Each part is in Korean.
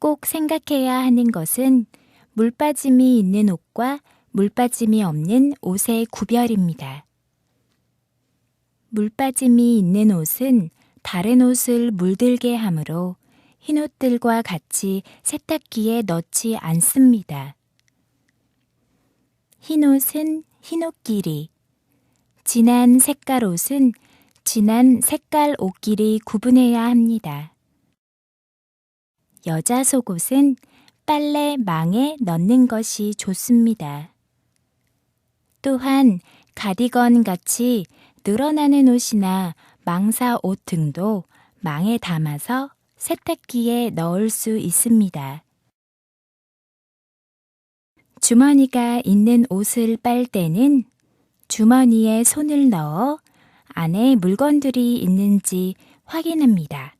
꼭 생각해야 하는 것은 물빠짐이 있는 옷과 물빠짐이 없는 옷의 구별입니다. 물빠짐이 있는 옷은 다른 옷을 물들게 하므로 흰 옷들과 같이 세탁기에 넣지 않습니다. 흰 옷은 흰 옷끼리, 진한 색깔 옷은 진한 색깔 옷끼리 구분해야 합니다. 여자 속옷은 빨래 망에 넣는 것이 좋습니다. 또한 가디건 같이 늘어나는 옷이나 망사 옷 등도 망에 담아서 세탁기에 넣을 수 있습니다. 주머니가 있는 옷을 빨 때는 주머니에 손을 넣어 안에 물건들이 있는지 확인합니다.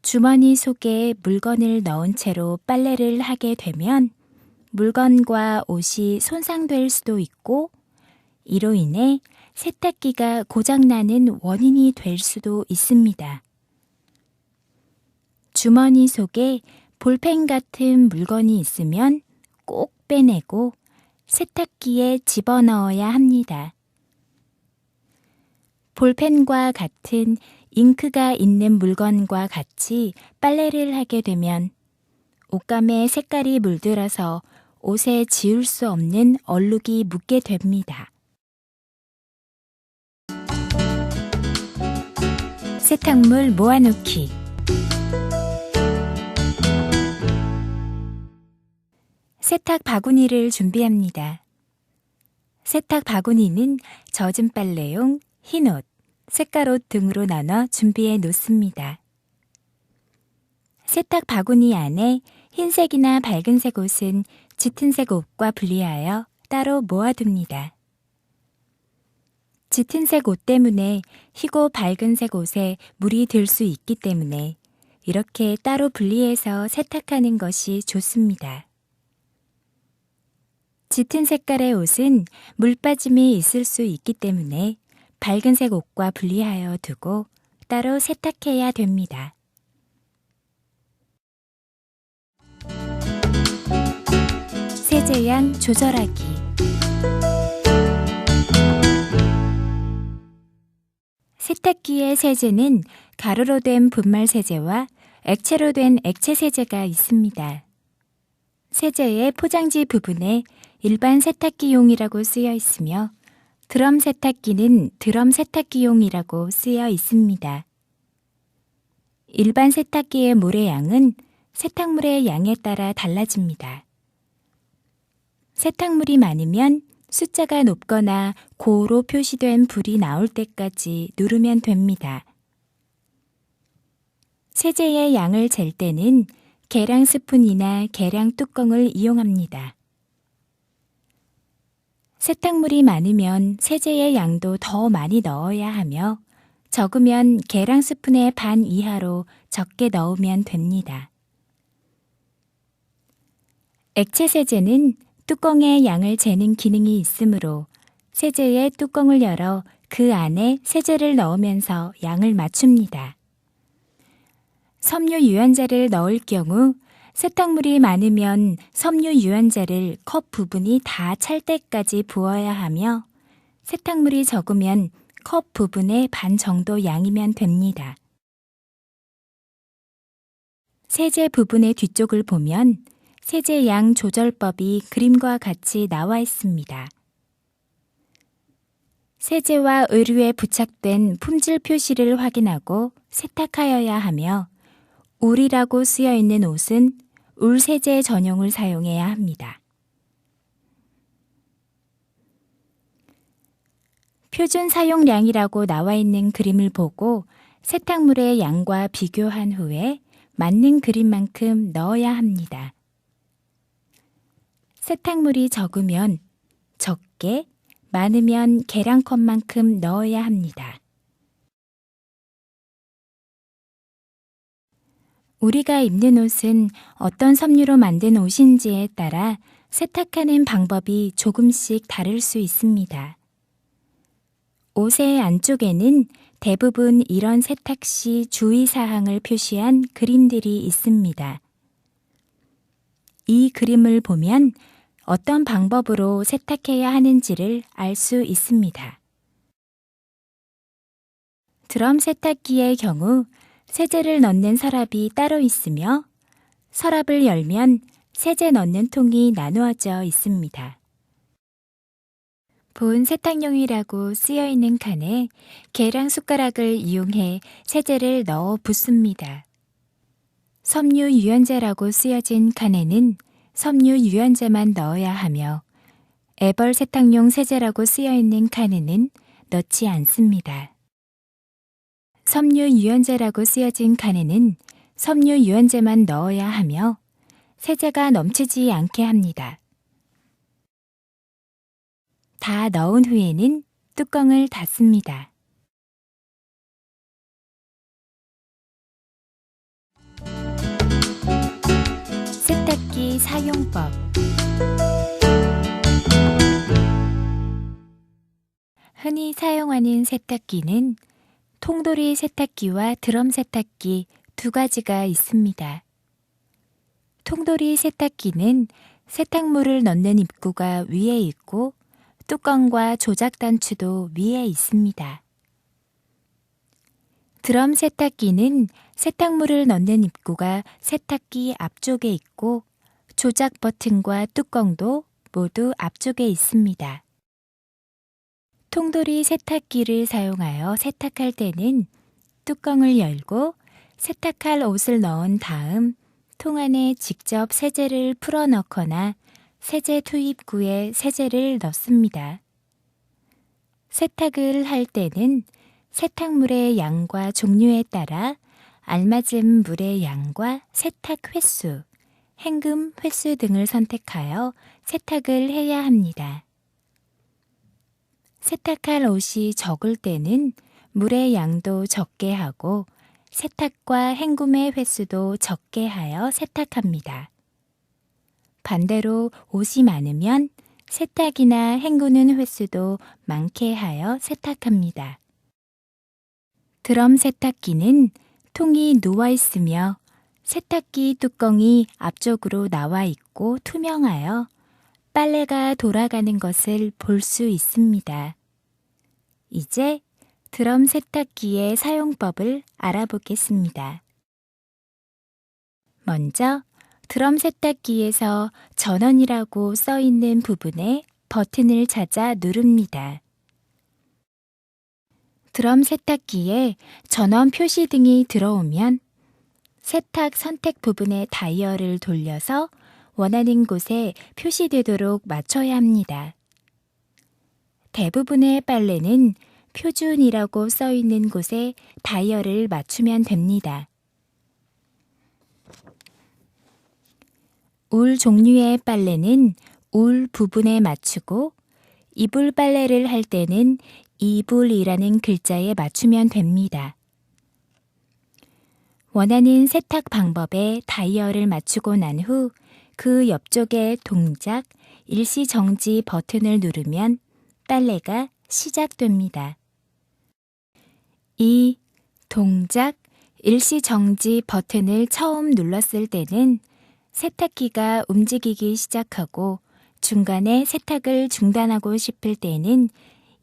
주머니 속에 물건을 넣은 채로 빨래를 하게 되면 물건과 옷이 손상될 수도 있고 이로 인해 세탁기가 고장나는 원인이 될 수도 있습니다. 주머니 속에 볼펜 같은 물건이 있으면 꼭 빼내고 세탁기에 집어넣어야 합니다. 볼펜과 같은 잉크가 있는 물건과 같이 빨래를 하게 되면 옷감에 색깔이 물들어서 옷에 지울 수 없는 얼룩이 묻게 됩니다. 세탁물 모아놓기. 세탁 바구니를 준비합니다. 세탁 바구니는 젖은 빨래용, 흰옷, 색깔옷 등으로 나눠 준비해 놓습니다. 세탁 바구니 안에 흰색이나 밝은색 옷은 짙은색 옷과 분리하여 따로 모아둡니다. 짙은색 옷 때문에 희고 밝은색 옷에 물이 들 수 있기 때문에 이렇게 따로 분리해서 세탁하는 것이 좋습니다. 짙은 색깔의 옷은 물빠짐이 있을 수 있기 때문에 밝은색 옷과 분리하여 두고 따로 세탁해야 됩니다. 세제양 조절하기. 세탁기의 세제는 가루로 된 분말 세제와 액체로 된 액체 세제가 있습니다. 세제의 포장지 부분에 일반 세탁기용이라고 쓰여 있으며 드럼 세탁기는 드럼 세탁기용이라고 쓰여 있습니다. 일반 세탁기의 물의 양은 세탁물의 양에 따라 달라집니다. 세탁물이 많으면 숫자가 높거나 고로 표시된 불이 나올 때까지 누르면 됩니다. 세제의 양을 잴 때는 계량 스푼이나 계량 뚜껑을 이용합니다. 세탁물이 많으면 세제의 양도 더 많이 넣어야 하며 적으면 계량 스푼의 반 이하로 적게 넣으면 됩니다. 액체 세제는 뚜껑의 양을 재는 기능이 있으므로 세제의 뚜껑을 열어 그 안에 세제를 넣으면서 양을 맞춥니다. 섬유 유연제를 넣을 경우 세탁물이 많으면 섬유 유연제를 컵 부분이 다 찰 때까지 부어야 하며 세탁물이 적으면 컵 부분의 반 정도 양이면 됩니다. 세제 부분의 뒤쪽을 보면 세제 양 조절법이 그림과 같이 나와 있습니다. 세제와 의류에 부착된 품질 표시를 확인하고 세탁하여야 하며 울이라고 쓰여 있는 옷은 울 세제 전용을 사용해야 합니다. 표준 사용량이라고 나와 있는 그림을 보고 세탁물의 양과 비교한 후에 맞는 그림만큼 넣어야 합니다. 세탁물이 적으면 적게, 많으면 계량컵만큼 넣어야 합니다. 우리가 입는 옷은 어떤 섬유로 만든 옷인지에 따라 세탁하는 방법이 조금씩 다를 수 있습니다. 옷의 안쪽에는 대부분 이런 세탁 시 주의사항을 표시한 그림들이 있습니다. 이 그림을 보면 어떤 방법으로 세탁해야 하는지를 알 수 있습니다. 드럼 세탁기의 경우 세제를 넣는 서랍이 따로 있으며 서랍을 열면 세제 넣는 통이 나누어져 있습니다. 본 세탁용이라고 쓰여있는 칸에 계량 숟가락을 이용해 세제를 넣어 붓습니다. 섬유 유연제라고 쓰여진 칸에는 섬유 유연제만 넣어야 하며 애벌 세탁용 세제라고 쓰여있는 칸에는 넣지 않습니다. 섬유 유연제라고 쓰여진 칸에는 섬유 유연제만 넣어야 하며 세제가 넘치지 않게 합니다. 다 넣은 후에는 뚜껑을 닫습니다. 세탁기 사용법. 흔히 사용하는 세탁기는 통돌이 세탁기와 드럼 세탁기 두 가지가 있습니다. 통돌이 세탁기는 세탁물을 넣는 입구가 위에 있고 뚜껑과 조작 단추도 위에 있습니다. 드럼 세탁기는 세탁물을 넣는 입구가 세탁기 앞쪽에 있고 조작 버튼과 뚜껑도 모두 앞쪽에 있습니다. 통돌이 세탁기를 사용하여 세탁할 때는 뚜껑을 열고 세탁할 옷을 넣은 다음 통 안에 직접 세제를 풀어 넣거나 세제 투입구에 세제를 넣습니다. 세탁을 할 때는 세탁물의 양과 종류에 따라 알맞은 물의 양과 세탁 횟수, 헹금 횟수 등을 선택하여 세탁을 해야 합니다. 세탁할 옷이 적을 때는 물의 양도 적게 하고 세탁과 헹굼의 횟수도 적게 하여 세탁합니다. 반대로 옷이 많으면 세탁이나 헹구는 횟수도 많게 하여 세탁합니다. 드럼 세탁기는 통이 누워 있으며 세탁기 뚜껑이 앞쪽으로 나와 있고 투명하여 빨래가 돌아가는 것을 볼 수 있습니다. 이제 드럼 세탁기의 사용법을 알아보겠습니다. 먼저 드럼 세탁기에서 전원이라고 써 있는 부분에 버튼을 찾아 누릅니다. 드럼 세탁기에 전원 표시등이 들어오면 세탁 선택 부분의 다이얼을 돌려서 원하는 곳에 표시되도록 맞춰야 합니다. 대부분의 빨래는 표준이라고 써 있는 곳에 다이얼을 맞추면 됩니다. 울 종류의 빨래는 울 부분에 맞추고 이불 빨래를 할 때는 이불이라는 글자에 맞추면 됩니다. 원하는 세탁 방법에 다이얼을 맞추고 난 후 그 옆쪽에 동작, 일시정지 버튼을 누르면 빨래가 시작됩니다. 이 동작, 일시정지 버튼을 처음 눌렀을 때는 세탁기가 움직이기 시작하고 중간에 세탁을 중단하고 싶을 때는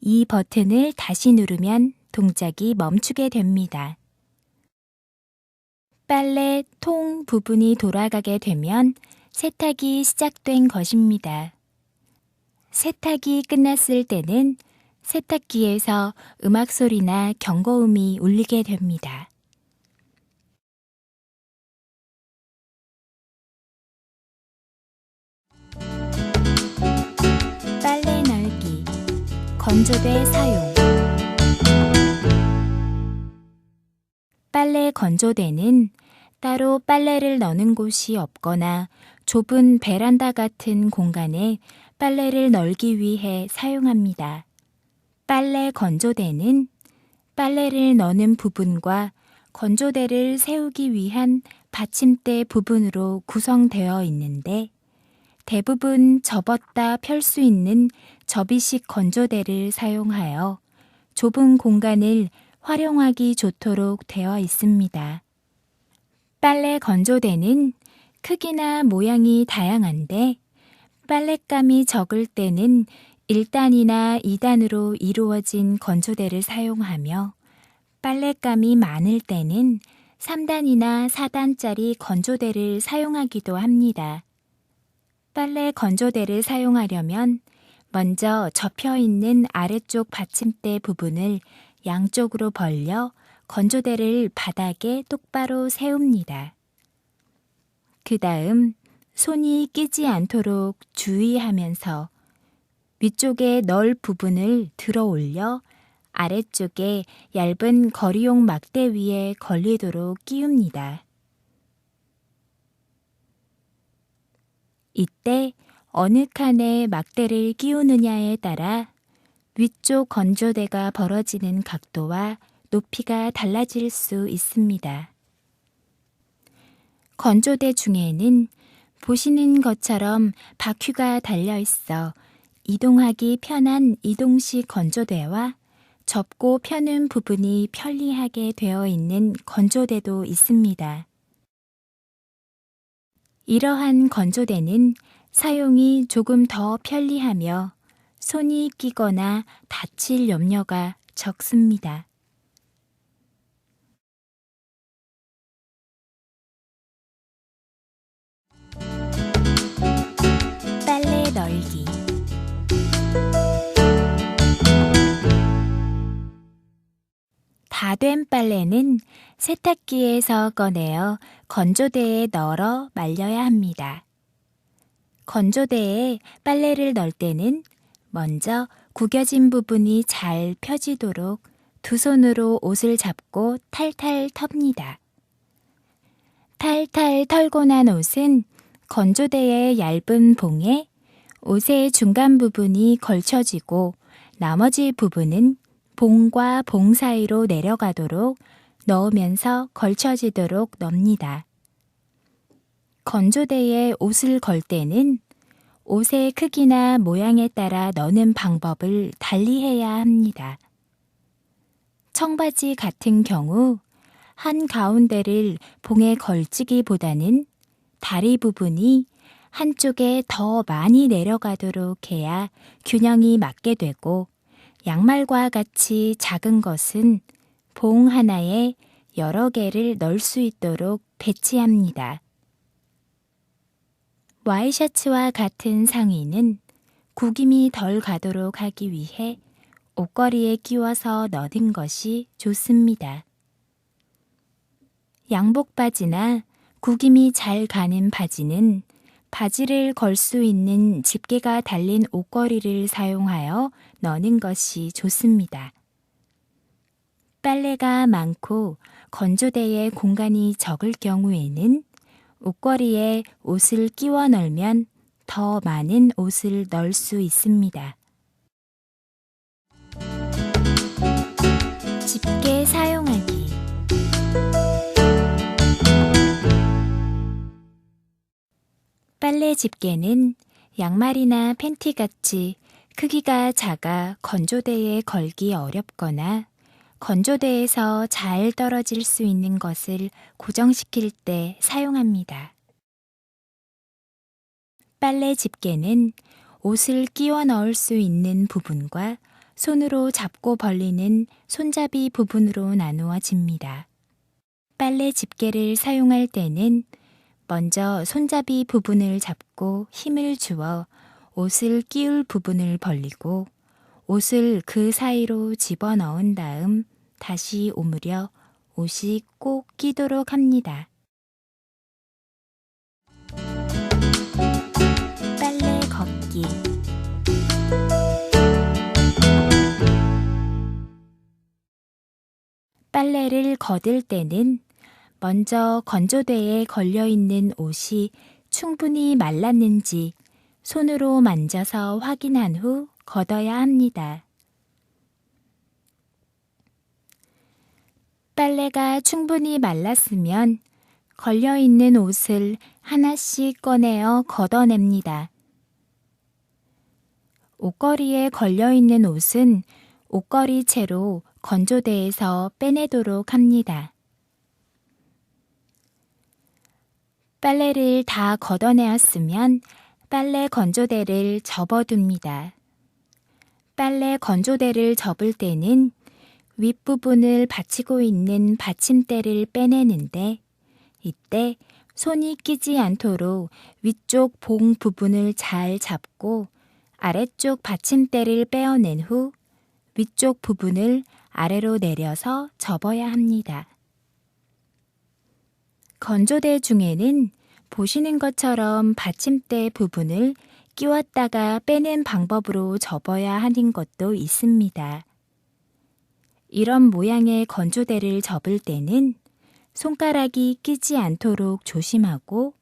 이 버튼을 다시 누르면 동작이 멈추게 됩니다. 빨래 통 부분이 돌아가게 되면 세탁이 시작된 것입니다. 세탁이 끝났을 때는 세탁기에서 음악 소리나 경고음이 울리게 됩니다. 빨래 널기, 건조대 사용. 빨래 건조대는 따로 빨래를 넣는 곳이 없거나 좁은 베란다 같은 공간에 빨래를 널기 위해 사용합니다. 빨래 건조대는 빨래를 넣는 부분과 건조대를 세우기 위한 받침대 부분으로 구성되어 있는데 대부분 접었다 펼 수 있는 접이식 건조대를 사용하여 좁은 공간을 활용하기 좋도록 되어 있습니다. 빨래 건조대는 크기나 모양이 다양한데 빨랫감이 적을 때는 1단이나 2단으로 이루어진 건조대를 사용하며 빨랫감이 많을 때는 3단이나 4단짜리 건조대를 사용하기도 합니다. 빨래 건조대를 사용하려면 먼저 접혀 있는 아래쪽 받침대 부분을 양쪽으로 벌려 건조대를 바닥에 똑바로 세웁니다. 그 다음 손이 끼지 않도록 주의하면서 위쪽에 널 부분을 들어 올려 아래쪽에 얇은 거리용 막대 위에 걸리도록 끼웁니다. 이때 어느 칸에 막대를 끼우느냐에 따라 위쪽 건조대가 벌어지는 각도와 높이가 달라질 수 있습니다. 건조대 중에는 보시는 것처럼 바퀴가 달려 있어 이동하기 편한 이동식 건조대와 접고 펴는 부분이 편리하게 되어 있는 건조대도 있습니다. 이러한 건조대는 사용이 조금 더 편리하며 손이 끼거나 다칠 염려가 적습니다. 빨래 널기. 다 된 빨래는 세탁기에서 꺼내어 건조대에 널어 말려야 합니다. 건조대에 빨래를 넣을 때는 먼저 구겨진 부분이 잘 펴지도록 두 손으로 옷을 잡고 탈탈 텁니다. 탈탈 털고 난 옷은 건조대의 얇은 봉에 옷의 중간 부분이 걸쳐지고 나머지 부분은 봉과 봉 사이로 내려가도록 넣으면서 걸쳐지도록 넣습니다. 건조대에 옷을 걸 때는 옷의 크기나 모양에 따라 넣는 방법을 달리해야 합니다. 청바지 같은 경우 한 가운데를 봉에 걸치기보다는 다리 부분이 한쪽에 더 많이 내려가도록 해야 균형이 맞게 되고 양말과 같이 작은 것은 봉 하나에 여러 개를 넣을 수 있도록 배치합니다. 와이셔츠와 같은 상의는 구김이 덜 가도록 하기 위해 옷걸이에 끼워서 넣는 것이 좋습니다. 양복 바지나 구김이 잘 가는 바지는 바지를 걸 수 있는 집게가 달린 옷걸이를 사용하여 넣는 것이 좋습니다. 빨래가 많고 건조대에 공간이 적을 경우에는 옷걸이에 옷을 끼워 넣으면 더 많은 옷을 넣을 수 있습니다. 집게 사용하기. 빨래 집게는 양말이나 팬티같이 크기가 작아 건조대에 걸기 어렵거나 건조대에서 잘 떨어질 수 있는 것을 고정시킬 때 사용합니다. 빨래 집게는 옷을 끼워 넣을 수 있는 부분과 손으로 잡고 벌리는 손잡이 부분으로 나누어집니다. 빨래 집게를 사용할 때는 먼저 손잡이 부분을 잡고 힘을 주어 옷을 끼울 부분을 벌리고 옷을 그 사이로 집어넣은 다음 다시 오므려 옷이 꼭 끼도록 합니다. 빨래 걷기. 빨래를 걷을 때는 먼저 건조대에 걸려있는 옷이 충분히 말랐는지 손으로 만져서 확인한 후 걷어야 합니다. 빨래가 충분히 말랐으면 걸려있는 옷을 하나씩 꺼내어 걷어냅니다. 옷걸이에 걸려있는 옷은 옷걸이 채로 건조대에서 빼내도록 합니다. 빨래를 다 걷어내었으면 빨래 건조대를 접어둡니다. 빨래 건조대를 접을 때는 윗부분을 받치고 있는 받침대를 빼내는데 이때 손이 끼지 않도록 위쪽 봉 부분을 잘 잡고 아래쪽 받침대를 빼어낸 후 위쪽 부분을 아래로 내려서 접어야 합니다. 건조대 중에는 보시는 것처럼 받침대 부분을 끼웠다가 빼는 방법으로 접어야 하는 것도 있습니다. 이런 모양의 건조대를 접을 때는 손가락이 끼지 않도록 조심하고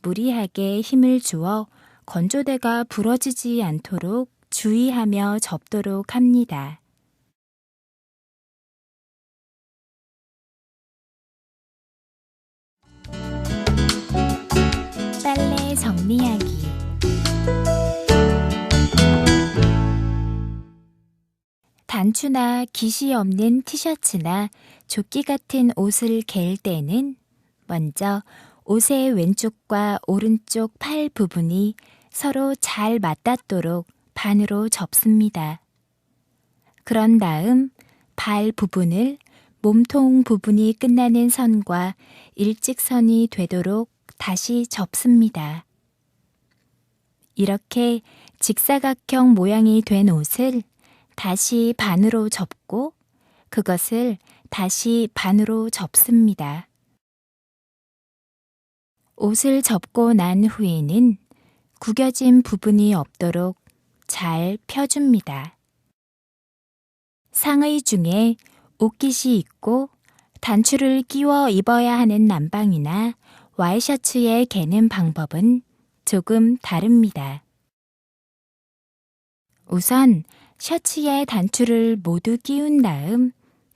무리하게 힘을 주어 건조대가 부러지지 않도록 주의하며 접도록 합니다. 빨래 정리하기. 단추나 깃이 없는 티셔츠나 조끼 같은 옷을 갤 때는 먼저 옷의 왼쪽과 오른쪽 팔 부분이 서로 잘 맞닿도록 반으로 접습니다. 그런 다음 발 부분을 몸통 부분이 끝나는 선과 일직선이 되도록 다시 접습니다. 이렇게 직사각형 모양이 된 옷을 다시 반으로 접고 그것을 다시 반으로 접습니다. 옷을 접고 난 후에는 구겨진 부분이 없도록 잘 펴줍니다. 상의 중에 옷깃이 있고 단추를 끼워 입어야 하는 남방이나 와이셔츠에 개는 방법은 조금 다릅니다. 우선 셔츠에 단추를 모두 끼운 다음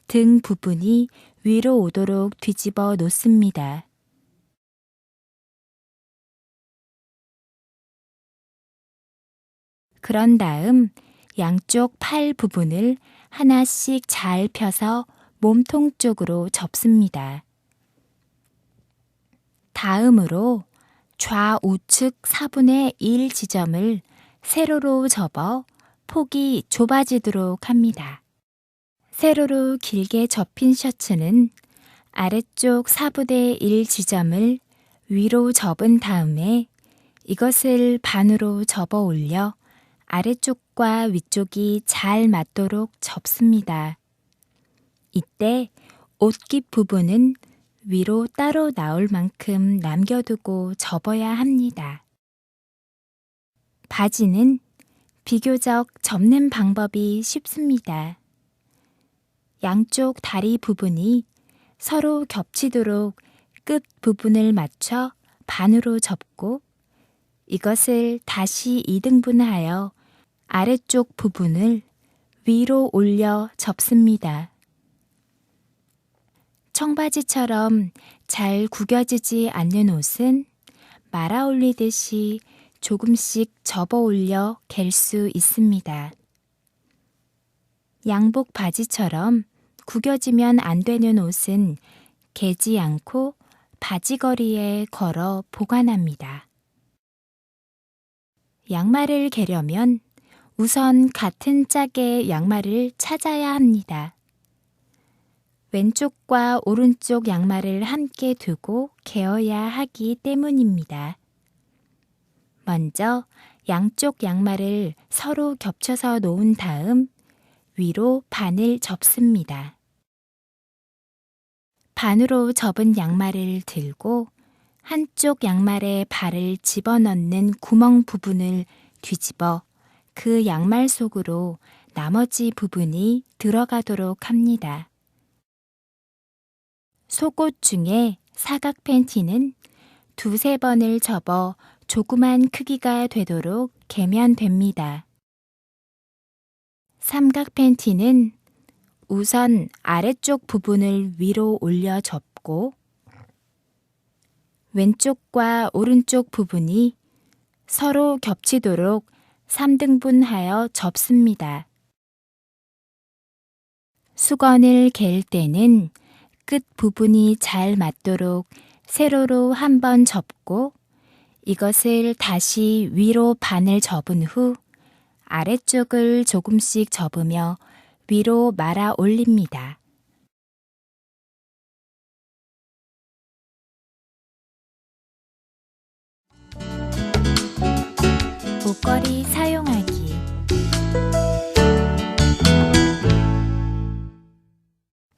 등 부분이 위로 오도록 뒤집어 놓습니다. 그런 다음 양쪽 팔 부분을 하나씩 잘 펴서 몸통 쪽으로 접습니다. 다음으로 좌우측 4분의 1 지점을 세로로 접어 폭이 좁아지도록 합니다. 세로로 길게 접힌 셔츠는 아래쪽 4분의 1 지점을 위로 접은 다음에 이것을 반으로 접어 올려 아래쪽과 위쪽이 잘 맞도록 접습니다. 이때 옷깃 부분은 위로 따로 나올 만큼 남겨두고 접어야 합니다. 바지는 비교적 접는 방법이 쉽습니다. 양쪽 다리 부분이 서로 겹치도록 끝 부분을 맞춰 반으로 접고 이것을 다시 2등분하여 아래쪽 부분을 위로 올려 접습니다. 청바지처럼 잘 구겨지지 않는 옷은 말아 올리듯이 조금씩 접어 올려 갤 수 있습니다. 양복 바지처럼 구겨지면 안 되는 옷은 개지 않고 바지걸이에 걸어 보관합니다. 양말을 개려면 우선 같은 짝의 양말을 찾아야 합니다. 왼쪽과 오른쪽 양말을 함께 두고 개어야 하기 때문입니다. 먼저 양쪽 양말을 서로 겹쳐서 놓은 다음 위로 반을 접습니다. 반으로 접은 양말을 들고 한쪽 양말에 발을 집어넣는 구멍 부분을 뒤집어 그 양말 속으로 나머지 부분이 들어가도록 합니다. 속옷 중에 사각 팬티는 2~3번을 접어 조그만 크기가 되도록 개면 됩니다. 삼각 팬티는 우선 아래쪽 부분을 위로 올려 접고 왼쪽과 오른쪽 부분이 서로 겹치도록 3등분하여 접습니다. 수건을 갤 때는 끝 부분이 잘 맞도록 세로로 한번 접고 이것을 다시 위로 반을 접은 후 아래쪽을 조금씩 접으며 위로 말아 올립니다. 옷걸이 사용하기.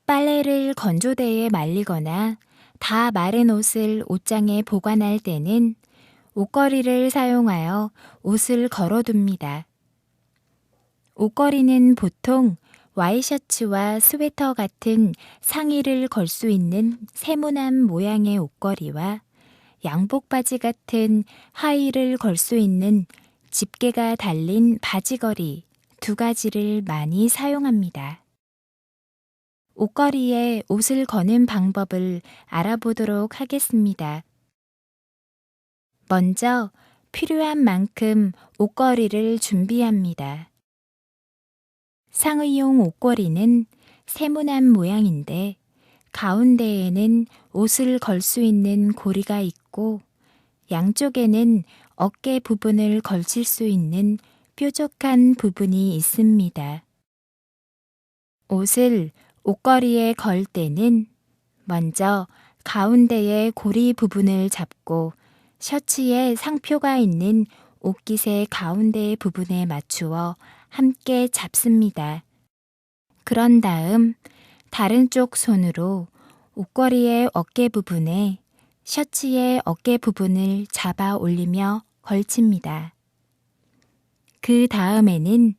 빨래를 건조대에 말리거나 다 마른 옷을 옷장에 보관할 때는 옷걸이를 사용하여 옷을 걸어둡니다. 옷걸이는 보통 와이셔츠와 스웨터 같은 상의를 걸 수 있는 세모난 모양의 옷걸이와 양복 바지 같은 하의를 걸 수 있는 집게가 달린 바지걸이 두 가지를 많이 사용합니다. 옷걸이에 옷을 거는 방법을 알아보도록 하겠습니다. 먼저 필요한 만큼 옷걸이를 준비합니다. 상의용 옷걸이는 세모난 모양인데 가운데에는 옷을 걸 수 있는 고리가 있고 양쪽에는 어깨 부분을 걸칠 수 있는 뾰족한 부분이 있습니다. 옷을 옷걸이에 걸 때는 먼저 가운데의 고리 부분을 잡고 셔츠에 상표가 있는 옷깃의 가운데 부분에 맞추어 함께 잡습니다. 그런 다음 다른 쪽 손으로 옷걸이의 어깨 부분에 셔츠의 어깨 부분을 잡아 올리며 걸칩니다. 그 다음에는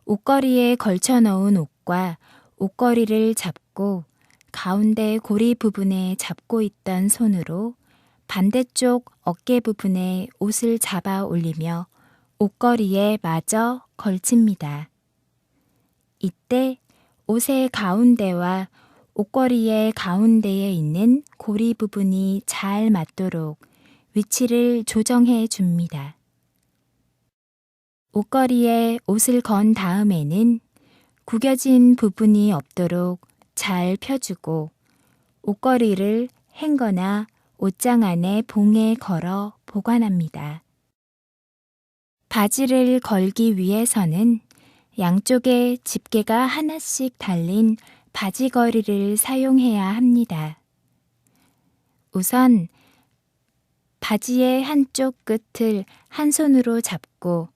옷걸이에 걸쳐 넣은 옷과 옷걸이를 잡고 가운데 고리 부분에 잡고 있던 손으로 반대쪽 어깨 부분에 옷을 잡아 올리며 옷걸이에 마저 걸칩니다. 이때 옷의 가운데와 옷걸이의 가운데에 있는 고리 부분이 잘 맞도록 위치를 조정해 줍니다. 옷걸이에 옷을 건 다음에는 구겨진 부분이 없도록 잘 펴주고 옷걸이를 행거나 옷장 안에 봉에 걸어 보관합니다. 바지를 걸기 위해서는 양쪽에 집게가 하나씩 달린 바지걸이를 사용해야 합니다. 우선 바지의 한쪽 끝을 한 손으로 잡고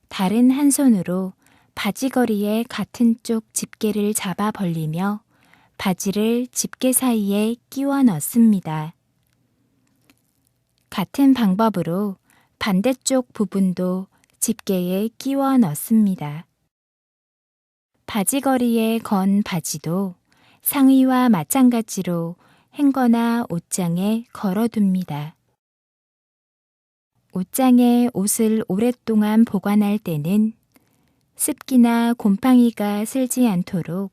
다른 한 손으로 바지걸이의 같은 쪽 집게를 잡아 벌리며 바지를 집게 사이에 끼워 넣습니다. 같은 방법으로 반대쪽 부분도 집게에 끼워 넣습니다. 바지걸이에 건 바지도 상의와 마찬가지로 행거나 옷장에 걸어둡니다. 옷장에 옷을 오랫동안 보관할 때는 습기나 곰팡이가 슬지 않도록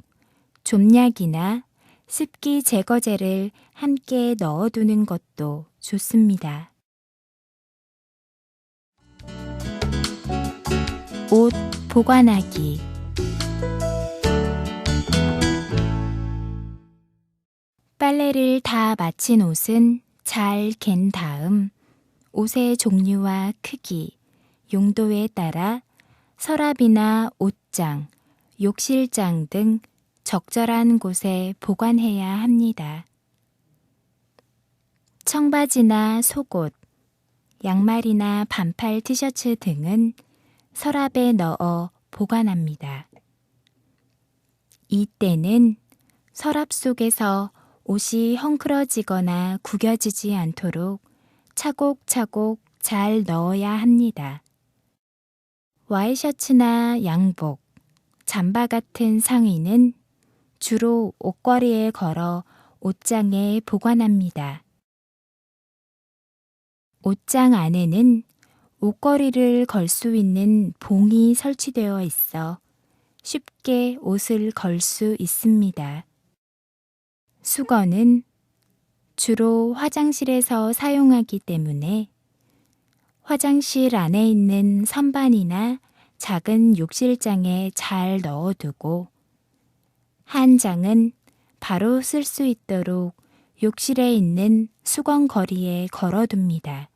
좀약이나 습기 제거제를 함께 넣어두는 것도 좋습니다. 옷 보관하기. 빨래를 다 마친 옷은 잘 갠 다음 옷의 종류와 크기, 용도에 따라 서랍이나 옷장, 욕실장 등 적절한 곳에 보관해야 합니다. 청바지나 속옷, 양말이나 반팔 티셔츠 등은 서랍에 넣어 보관합니다. 이때는 서랍 속에서 옷이 헝클어지거나 구겨지지 않도록 차곡차곡 잘 넣어야 합니다. 와이셔츠나 양복, 잠바 같은 상의는 주로 옷걸이에 걸어 옷장에 보관합니다. 옷장 안에는 옷걸이를 걸 수 있는 봉이 설치되어 있어 쉽게 옷을 걸 수 있습니다. 수건은 주로 화장실에서 사용하기 때문에 화장실 안에 있는 선반이나 작은 욕실장에 잘 넣어두고 한 장은 바로 쓸 수 있도록 욕실에 있는 수건거리에 걸어둡니다.